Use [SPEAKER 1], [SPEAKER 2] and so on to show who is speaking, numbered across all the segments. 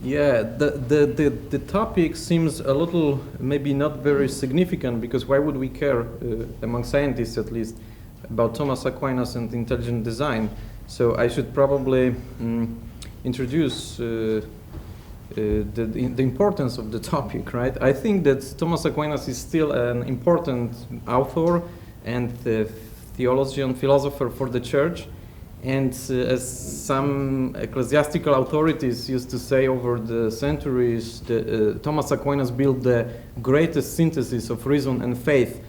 [SPEAKER 1] Yeah, the topic seems a little, maybe not very significant, because why would we care, among scientists at least, about Thomas Aquinas and intelligent design? So I should probably introduce the importance of the topic, right? I think that Thomas Aquinas is still an important author and theologian, philosopher for the church. And as some ecclesiastical authorities used to say over the centuries, Thomas Aquinas built the greatest synthesis of reason and faith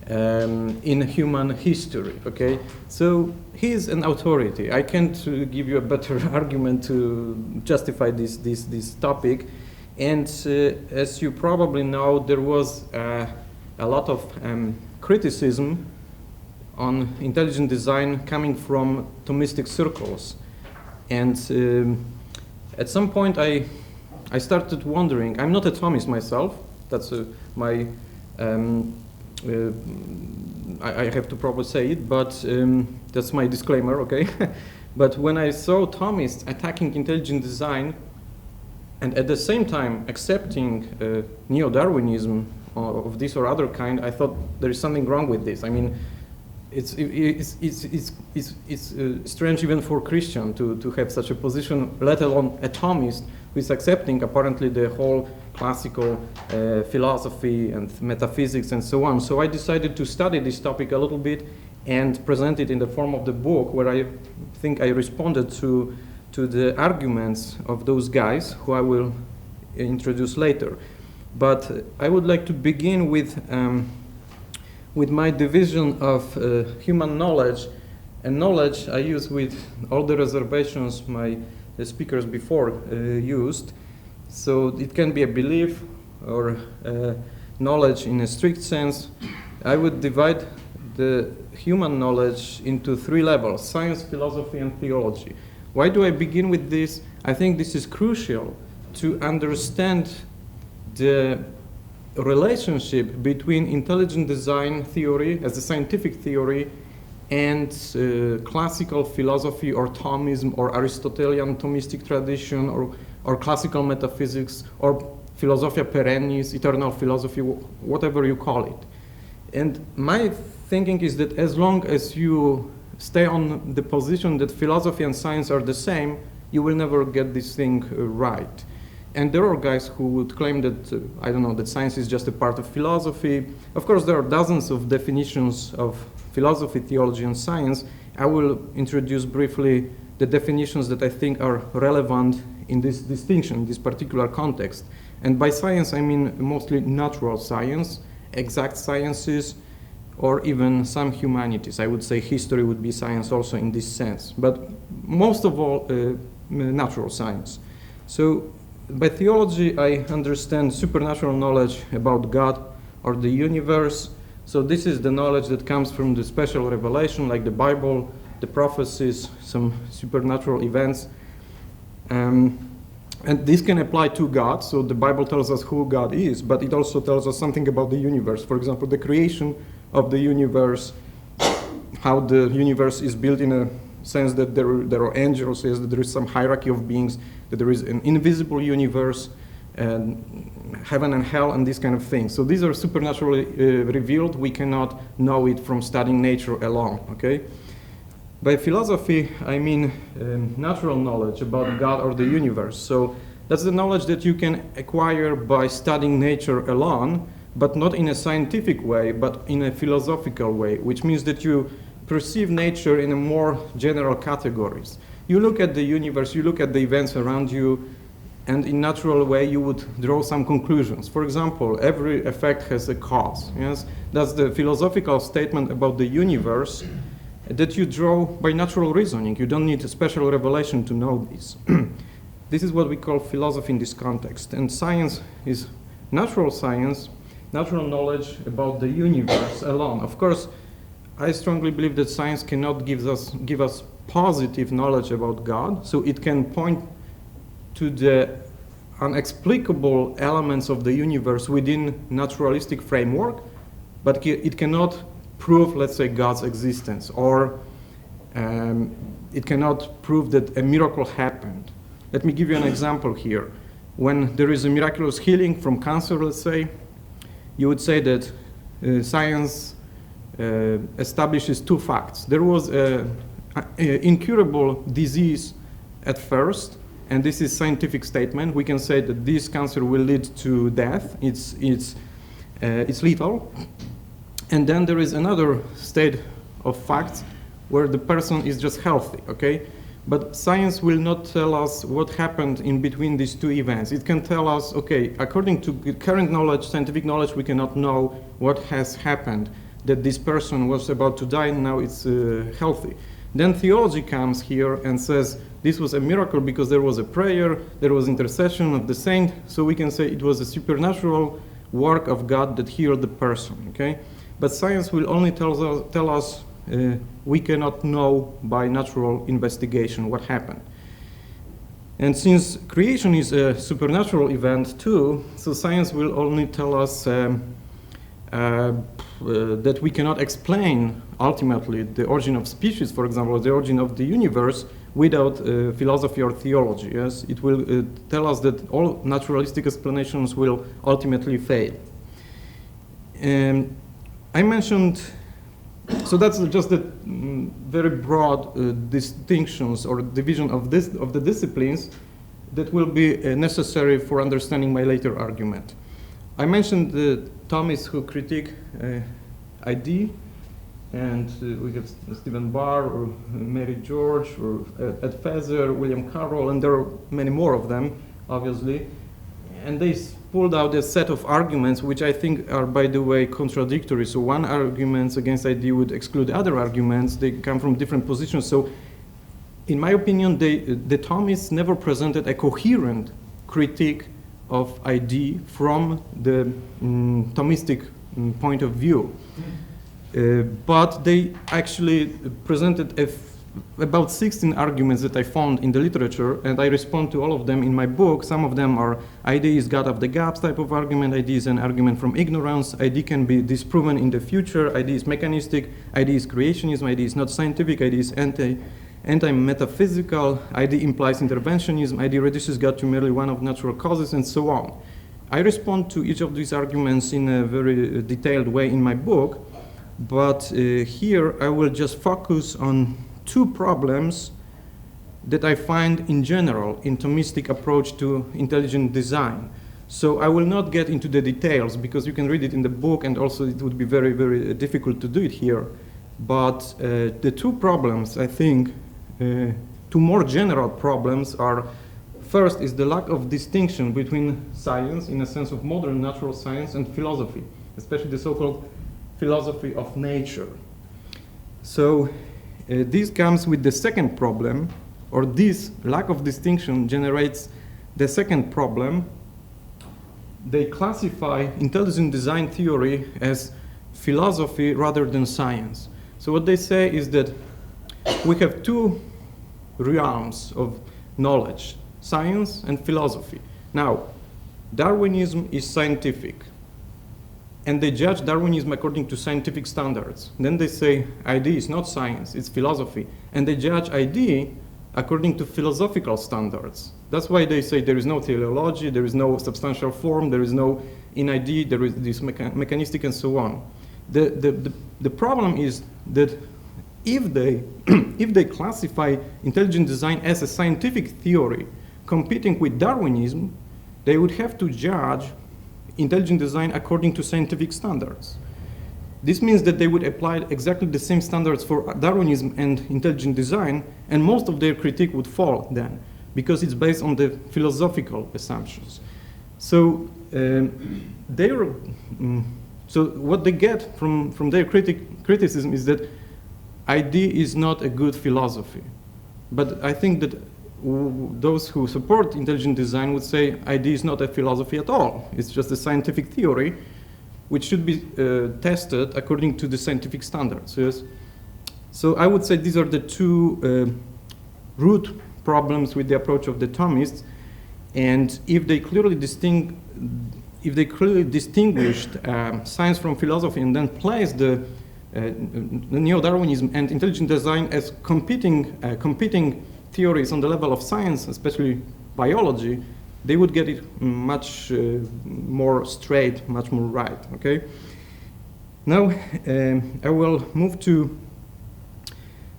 [SPEAKER 1] in human history, okay? So he is an authority. I can't give you a better argument to justify this topic. And as you probably know, there was a lot of criticism on intelligent design coming from Thomistic circles. And at some point I started wondering, I'm not a Thomist myself, that's I have to probably say it, but that's my disclaimer, okay? But when I saw Thomists attacking intelligent design and at the same time accepting neo-Darwinism of this or other kind, I thought there is something wrong with this. I mean, it's strange even for Christian to have such a position, let alone a Thomist who is accepting apparently the whole classical philosophy and metaphysics and so on. So I decided to study this topic a little bit and present it in the form of the book, where I think I responded to the arguments of those guys who I will introduce later. But I would like to begin with my division of human knowledge, and knowledge I use with all the reservations my speakers before used. So it can be a belief or knowledge in a strict sense. I would divide the human knowledge into three levels: science, philosophy, and theology. Why do I begin with this? I think this is crucial to understand the relationship between intelligent design theory as a scientific theory and classical philosophy or Thomism or Aristotelian Thomistic tradition or classical metaphysics or philosophia perennis, eternal philosophy, whatever you call it. And my thinking is that as long as you stay on the position that philosophy and science are the same, you will never get this thing right. And there are guys who would claim that, I don't know, that science is just a part of philosophy. Of course, there are dozens of definitions of philosophy, theology, and science. I will introduce briefly the definitions that I think are relevant in this distinction, this particular context. And by science, I mean mostly natural science, exact sciences, or even some humanities. I would say history would be science also in this sense, but most of all, natural science. So by theology, I understand supernatural knowledge about God or the universe. So this is the knowledge that comes from the special revelation, like the Bible, the prophecies, some supernatural events. And this can apply to God. So the Bible tells us who God is, but it also tells us something about the universe. For example, the creation of the universe, how the universe is built in a sense that there are angels, yes, that there is some hierarchy of beings, that there is an invisible universe, and heaven and hell, and these kind of things. So these are supernaturally revealed. We cannot know it from studying nature alone, okay? By philosophy, I mean natural knowledge about God or the universe. So that's the knowledge that you can acquire by studying nature alone, but not in a scientific way, but in a philosophical way, which means that you perceive nature in a more general categories. You look at the universe, you look at the events around you, and in natural way you would draw some conclusions. For example, every effect has a cause. Yes, that's the philosophical statement about the universe that you draw by natural reasoning. You don't need a special revelation to know this. This is what we call philosophy in this context. And science is natural science, natural knowledge about the universe alone. Of course, I strongly believe that science cannot give us positive knowledge about God, so it can point to the unexplicable elements of the universe within naturalistic framework, but it cannot prove, let's say, God's existence, or it cannot prove that a miracle happened. Let me give you an example here. When there is a miraculous healing from cancer, let's say, you would say that science establishes two facts. There was an incurable disease at first, and this is scientific statement. We can say that this cancer will lead to death. It's lethal. And then there is another state of facts where the person is just healthy, okay? But science will not tell us what happened in between these two events. It can tell us, okay, according to current knowledge, scientific knowledge, we cannot know what has happened, that this person was about to die and now it's healthy. Then theology comes here and says, this was a miracle because there was a prayer, there was intercession of the saint, so we can say it was a supernatural work of God that healed the person, okay? But science will only tell us we cannot know by natural investigation what happened. And since creation is a supernatural event too, so science will only tell us that we cannot explain ultimately the origin of species, for example, the origin of the universe without philosophy or theology. Yes, it will tell us that all naturalistic explanations will ultimately fail. I mentioned, so that's just the very broad distinctions or division of the disciplines that will be necessary for understanding my later argument. I mentioned the Thomists who critique ID, and we have Stephen Barr or Mary George or Ed Feather, William Carroll, and there are many more of them, obviously. And they pulled out a set of arguments which I think are, by the way, contradictory. So one argument against ID would exclude other arguments. They come from different positions. So in my opinion, the Thomists never presented a coherent critique of ID from the Thomistic point of view. But they actually presented about 16 arguments that I found in the literature, and I respond to all of them in my book. Some of them are ID is God of the gaps type of argument, ID is an argument from ignorance, ID can be disproven in the future, ID is mechanistic, ID is creationism, ID is not scientific, ID is anti-metaphysical, ID implies interventionism, ID reduces God to merely one of natural causes, and so on. I respond to each of these arguments in a very detailed way in my book, but here I will just focus on two problems that I find in general in Thomistic approach to intelligent design. So I will not get into the details because you can read it in the book, and also it would be very, very difficult to do it here. But the two problems, I think, two more general problems are, first is the lack of distinction between science, in a sense of modern natural science, and philosophy, especially the so-called philosophy of nature. So this comes with the second problem, or this lack of distinction generates the second problem. They classify intelligent design theory as philosophy rather than science. So what they say is that we have two realms of knowledge, science and philosophy. Now, Darwinism is scientific, and they judge Darwinism according to scientific standards. Then they say ID is not science, it's philosophy. And they judge ID according to philosophical standards. That's why they say there is no teleology, there is no substantial form, there is no in ID, there is this mechanistic and so on. The problem is that if they classify intelligent design as a scientific theory competing with Darwinism, they would have to judge intelligent design according to scientific standards. This means that they would apply exactly the same standards for Darwinism and intelligent design, and most of their critique would fall then, because it's based on the philosophical assumptions. So so what they get from their criticism is that ID is not a good philosophy. But I think that those who support intelligent design would say ID is not a philosophy at all. It's just a scientific theory which should be tested according to the scientific standards. Yes? So I would say these are the two root problems with the approach of the Thomists. And if they clearly distinguished science from philosophy and then placed the neo-Darwinism and intelligent design as competing theories on the level of science, especially biology, they would get it much more straight, much more right, okay? Now, I will move to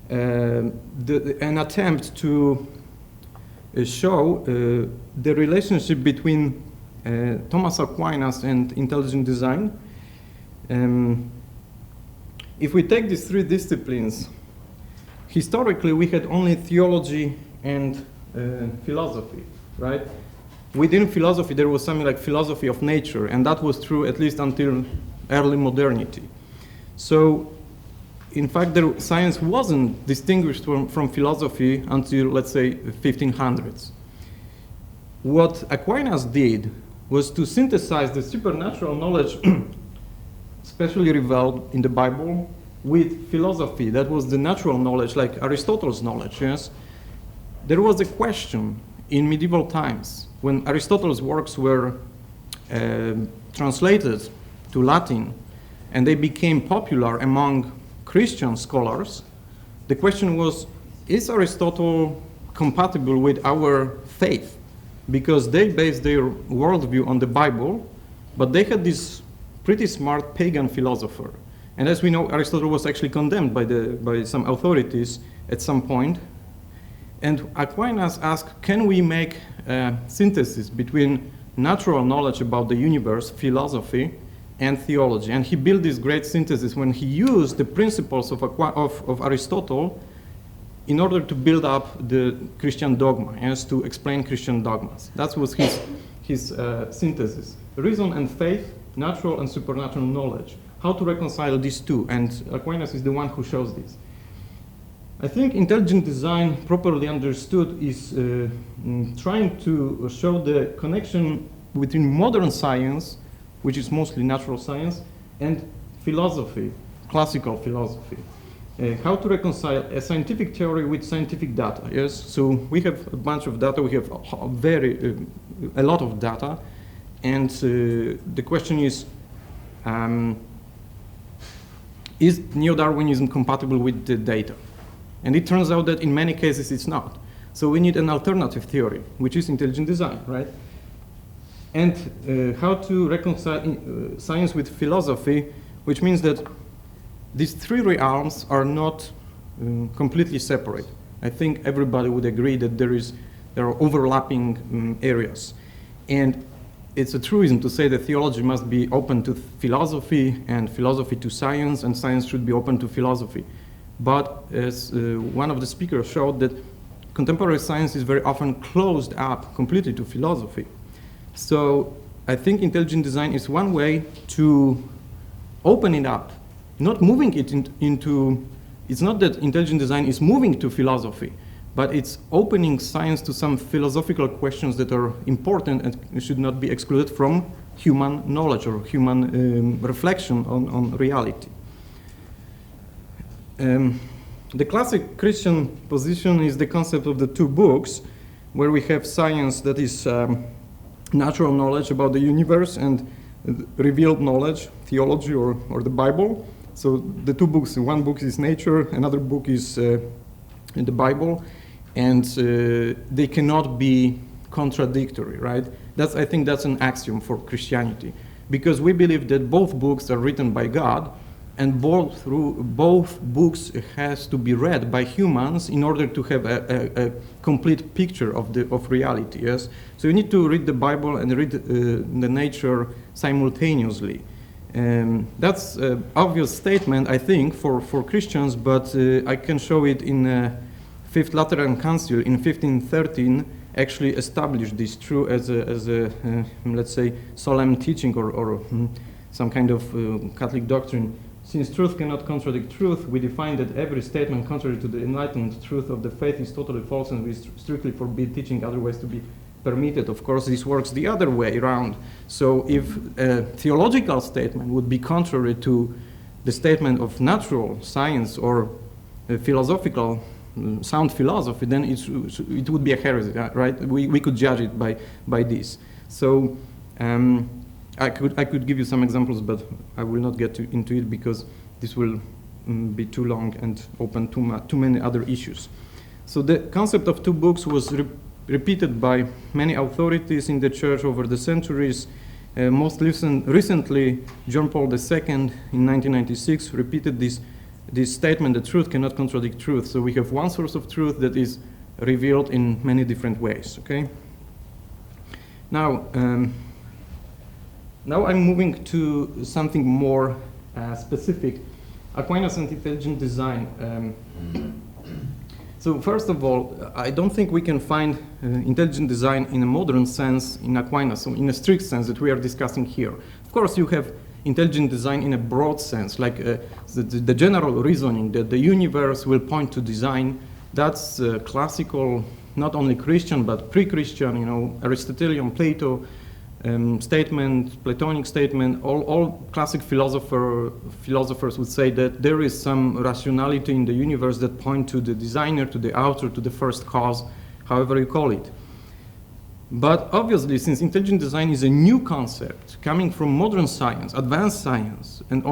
[SPEAKER 1] an attempt to show the relationship between Thomas Aquinas and intelligent design. If we take these three disciplines, historically we had only theology and philosophy, right? Within philosophy there was something like philosophy of nature, and that was true at least until early modernity. So in fact science wasn't distinguished from philosophy until, let's say, 1500s. What Aquinas did was to synthesize the supernatural knowledge especially revealed in the Bible with philosophy. That was the natural knowledge, like Aristotle's knowledge, yes? There was a question in medieval times when Aristotle's works were translated to Latin and they became popular among Christian scholars. The question was, is Aristotle compatible with our faith? Because they based their worldview on the Bible, but they had this pretty smart pagan philosopher. And as we know, Aristotle was actually condemned by some authorities at some point. And Aquinas asked, can we make a synthesis between natural knowledge about the universe, philosophy, and theology? And he built this great synthesis when he used the principles of Aristotle in order to build up the Christian dogma, yes, to explain Christian dogmas. That was his synthesis. Reason and faith, natural and supernatural knowledge. How to reconcile these two, and Aquinas is the one who shows this. I think intelligent design, properly understood, is trying to show the connection between modern science, which is mostly natural science, and philosophy, classical philosophy. How to reconcile a scientific theory with scientific data, yes? So we have a bunch of data, we have a lot of data, and the question is neo-Darwinism compatible with the data? And it turns out that in many cases it's not. So we need an alternative theory, which is intelligent design, right? And how to reconcile science with philosophy, which means that these three realms are not completely separate. I think everybody would agree that there are overlapping areas. And it's a truism to say that theology must be open to philosophy and philosophy to science, and science should be open to philosophy. But as one of the speakers showed, that contemporary science is very often closed up completely to philosophy. So I think intelligent design is one way to open it up, not moving it into, it's not that intelligent design is moving to philosophy, but it's opening science to some philosophical questions that are important and should not be excluded from human knowledge or human reflection on reality. The classic Christian position is the concept of the two books, where we have science that is natural knowledge about the universe and revealed knowledge, theology or the Bible. So the two books, one book is nature, another book is the Bible, and they cannot be contradictory, right? I think that's an axiom for Christianity, because we believe that both books are written by God, and both books has to be read by humans in order to have a complete picture of reality, yes? So you need to read the Bible and read the nature simultaneously. That's an obvious statement, I think, for Christians, but I can show it in Fifth Lateran Council in 1513 actually established this true as a let's say, solemn teaching or some kind of Catholic doctrine. Since truth cannot contradict truth, we define that every statement contrary to the enlightened truth of the faith is totally false, and we strictly forbid teaching otherwise to be permitted. Of course, this works the other way around. So if a theological statement would be contrary to the statement of natural science or philosophical sound philosophy, then it would be a heresy, right? We could judge it by this. So I could give you some examples, but I will not get into it because this will be too long and open too many other issues. So the concept of two books was repeated by many authorities in the church over the centuries. Most recently, John Paul II in 1996 repeated this statement that truth cannot contradict truth. So we have one source of truth that is revealed in many different ways, okay? Now I'm moving to something more specific, Aquinas and intelligent design. So first of all, I don't think we can find intelligent design in a modern sense in Aquinas, so in a strict sense that we are discussing here. Of course, you have intelligent design in a broad sense, like the general reasoning that the universe will point to design. That's classical, not only Christian, but pre-Christian, Aristotelian, Plato statement, Platonic statement. All classic philosophers would say that there is some rationality in the universe that point to the designer, to the author, to the first cause, however you call it. But obviously, since intelligent design is a new concept coming from modern science, advanced science, and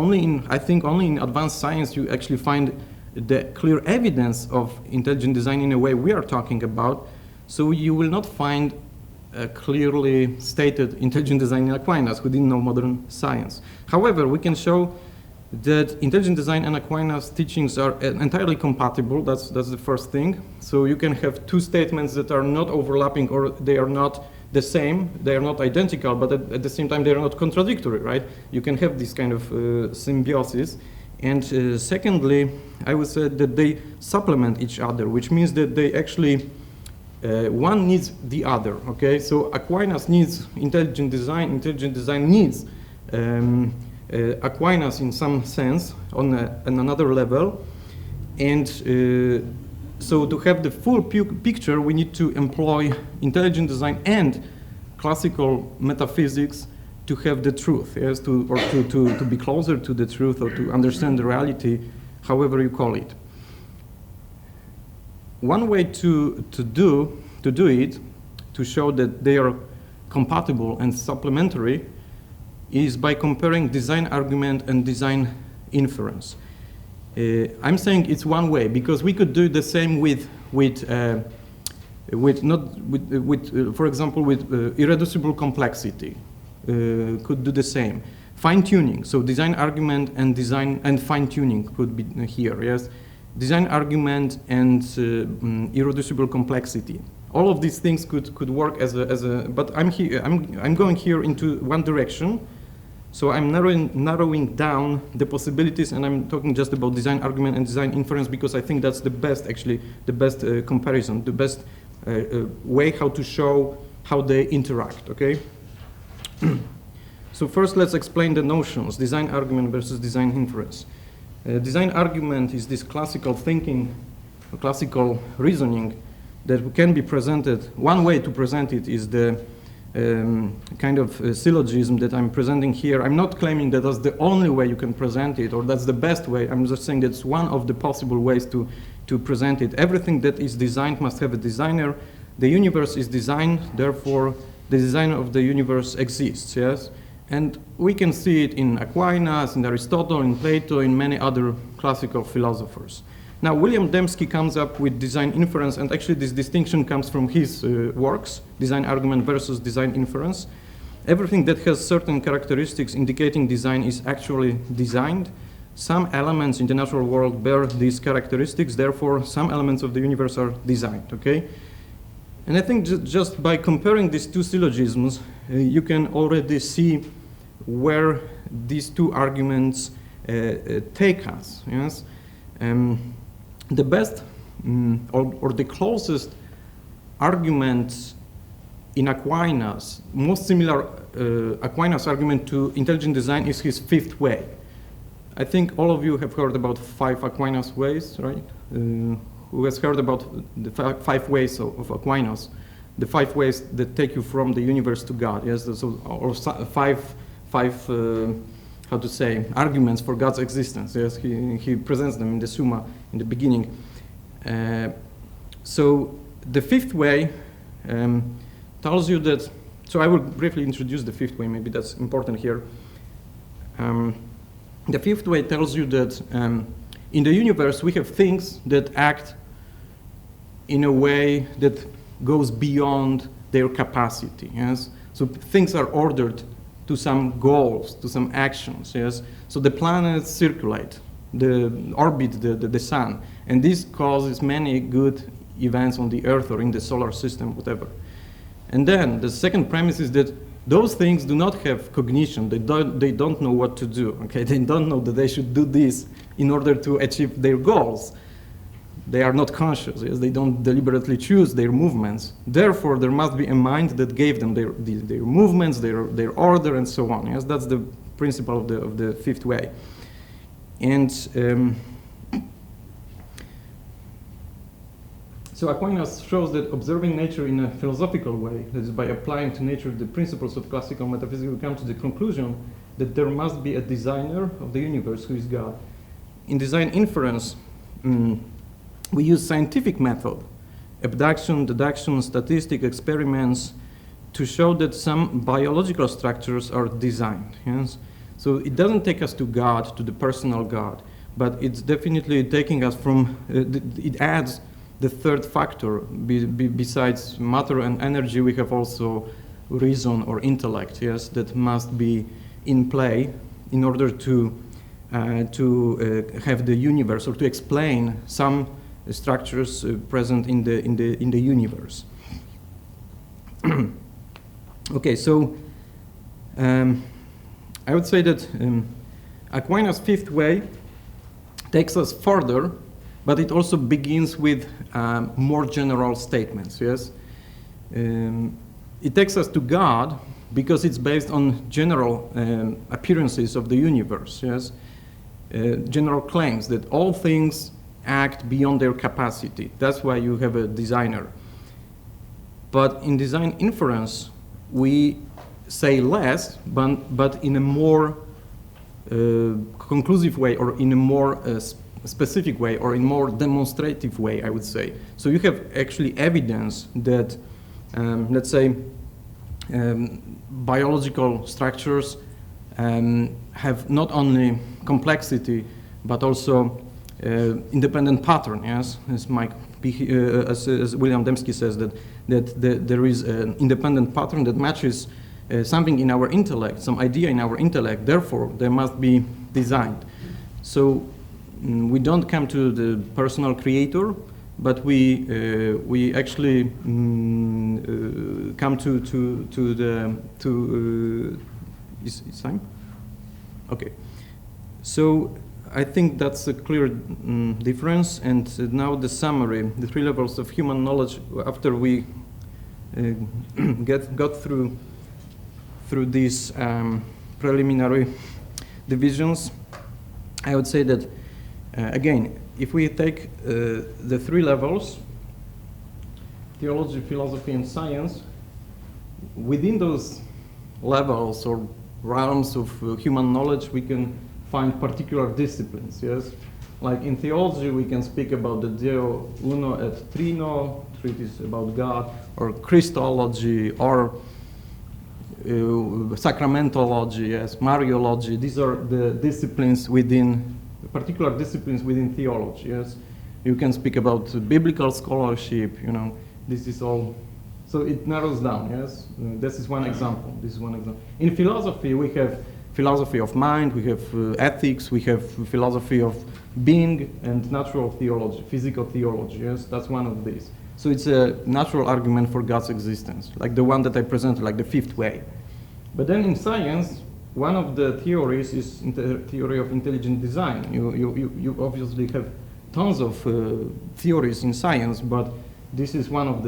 [SPEAKER 1] I think only in advanced science you actually find the clear evidence of intelligent design in a way we are talking about, so you will not find a clearly stated intelligent design in Aquinas who didn't know modern science. However, we can show that intelligent design and Aquinas teachings are entirely compatible. That's the first thing. So you can have two statements that are not overlapping, or they are not the same, they are not identical, but at the same time they are not contradictory, right? You can have this kind of symbiosis. And secondly, I would say that they supplement each other, which means that they actually one needs the other, okay? So Aquinas needs intelligent design needs Aquinas in some sense on another level. And so to have the full picture, we need to employ intelligent design and classical metaphysics to have the truth, yes, to be closer to the truth or to understand the reality, however you call it. One way to do it, to show that they are compatible and supplementary, is by comparing design argument and design inference. I'm saying it's one way because we could do the same with for example, with irreducible complexity. Could do the same. Fine-tuning, so design argument and fine-tuning could be here, yes. Design argument and irreducible complexity. All of these things could work as a. But I'm going here into one direction, so I'm narrowing down the possibilities, and I'm talking just about design argument and design inference because I think that's the best, actually, the best comparison, the best way how to show how they interact. Okay. So first, let's explain the notions: design argument versus design inference. Design argument is this classical thinking, classical reasoning that can be presented. One way to present it is the kind of syllogism that I'm presenting here. I'm not claiming that that's the only way you can present it or that's the best way. I'm just saying that's one of the possible ways to present it. Everything that is designed must have a designer. The universe is designed, therefore the designer of the universe exists, yes? And we can see it in Aquinas, in Aristotle, in Plato, in many other classical philosophers. Now, William Dembski comes up with design inference, and actually this distinction comes from his works, design argument versus design inference. Everything that has certain characteristics indicating design is actually designed. Some elements in the natural world bear these characteristics, therefore some elements of the universe are designed, okay? And I think just by comparing these two syllogisms, you can already see where these two arguments take us, yes? The best or the closest argument in Aquinas, most similar Aquinas argument to intelligent design is his fifth way. I think all of you have heard about 5 Aquinas ways, right? Who has heard about the 5 ways of Aquinas, the 5 ways that take you from the universe to God, yes? So, or 5 how to say, arguments for God's existence, yes? He presents them in the Summa in the beginning. So the fifth way tells you that, so I will briefly introduce the fifth way, maybe that's important here. The fifth way tells you that in the universe we have things that act in a way that goes beyond their capacity, yes? So things are ordered to some goals, to some actions, yes? So the planets circulate, orbit the sun, and this causes many good events on the Earth or in the solar system, whatever. And then the second premise is that those things do not have cognition. They don't know what to do, okay? They don't know that they should do this in order to achieve their goals. They are not conscious, yes? They don't deliberately choose their movements. Therefore, there must be a mind that gave them their movements, their order, and so on, yes? That's the principle of the fifth way. And so Aquinas shows that observing nature in a philosophical way, that is by applying to nature the principles of classical metaphysics, we come to the conclusion that there must be a designer of the universe who is God. In design inference, we use scientific method, abduction, deduction, statistic, experiments, to show that some biological structures are designed, yes? So it doesn't take us to God, to the personal God, but it's definitely taking us from, it adds the third factor. Besides matter and energy, we have also reason or intellect, yes, that must be in play in order to have the universe, or to explain some structures present in the universe. Okay, so I would say that Aquinas' fifth way takes us further, but it also begins with more general statements, yes? It takes us to God because it's based on general appearances of the universe, yes? General claims that all things act beyond their capacity. That's why you have a designer. But in design inference, we say less, but in a more conclusive way, or in a more specific way, or in more demonstrative way, I would say. So you have actually evidence that, let's say, biological structures have not only complexity, but also independent pattern, yes? As William Dembski says, that there is an independent pattern that matches something in our intellect, some idea in our intellect, therefore they must be designed. So we don't come to the personal creator, but we actually come to the is time? Okay. So I think that's a clear difference. And now the summary, the three levels of human knowledge. After we got through these preliminary divisions, I would say that again, if we take the three levels, theology, philosophy, and science, within those levels or realms of human knowledge, we can find particular disciplines, yes? Like in theology, we can speak about the Deo Uno et Trino, treatise about God, or Christology, or sacramentology, yes, Mariology. These are the disciplines within, particular disciplines within theology, yes? You can speak about biblical scholarship, you know, this is all. So it narrows down, yes? This is one example, this is one example. In philosophy, we have philosophy of mind, we have ethics, we have philosophy of being, and natural theology, physical theology, yes? That's one of these. So it's a natural argument for God's existence, like the one that I presented, like the fifth way. But then in science, one of the theories is the theory of intelligent design. You obviously have tons of theories in science, but this is one of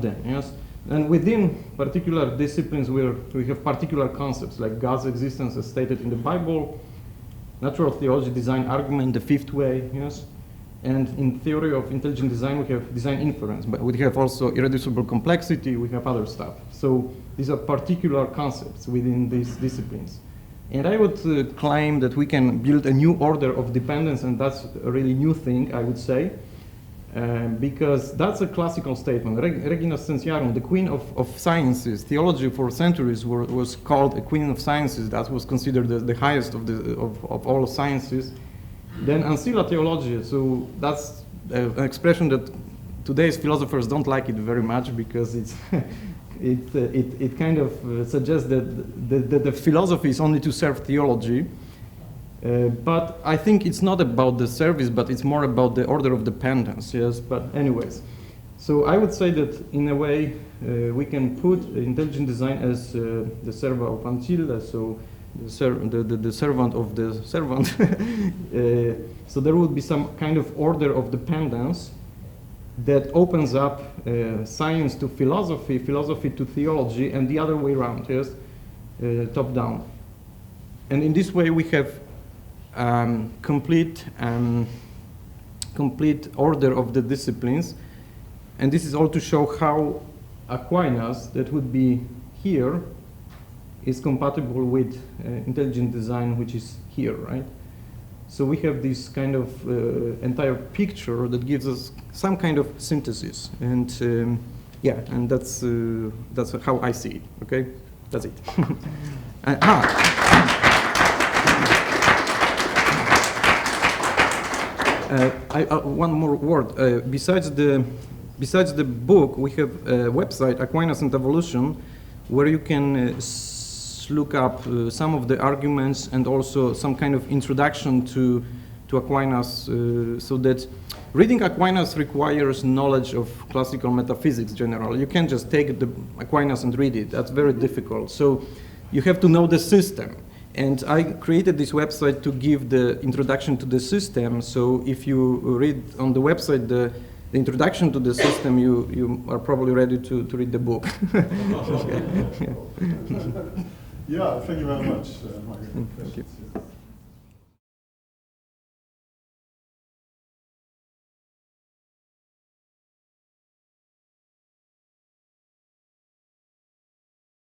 [SPEAKER 1] them, yes? And within particular disciplines we have particular concepts, like God's existence as stated in the Bible, natural theology, design argument, the fifth way, yes? And in theory of intelligent design, we have design inference, but we have also irreducible complexity, we have other stuff. So these are particular concepts within these disciplines. And I would claim that we can build a new order of dependence, and that's a really new thing, I would say. because that's a classical statement. Regina Scientiarum, the queen of sciences, theology for centuries was called a queen of sciences. That was considered the highest of all sciences. Then ancilla theologia, so that's an expression that today's philosophers don't like it very much because it's it kind of suggests that the philosophy is only to serve theology. But I think it's not about the service, but it's more about the order of dependence, yes? But anyways, so I would say that in a way we can put intelligent design as the serva of ancilla, so the servant of the servant. So there would be some kind of order of dependence that opens up science to philosophy, philosophy to theology, and the other way around, yes? Top down. And in this way we have complete order of the disciplines, and this is all to show how Aquinas, that would be here, is compatible with intelligent design, which is here, right? So we have this kind of entire picture that gives us some kind of synthesis, and yeah, and that's how I see it. Okay, that's it. One more word. Besides the book, we have a website, Aquinas and Evolution, where you can look up some of the arguments and also some kind of introduction to Aquinas, so that reading Aquinas requires knowledge of classical metaphysics generally. You can't just take the Aquinas and read it. That's very difficult. So you have to know the system. And I created this website to give the introduction to the system. So if you read on the website the introduction to the system, you are probably ready to read the book.
[SPEAKER 2] Yeah, thank you very much, Michael.
[SPEAKER 1] Thank you.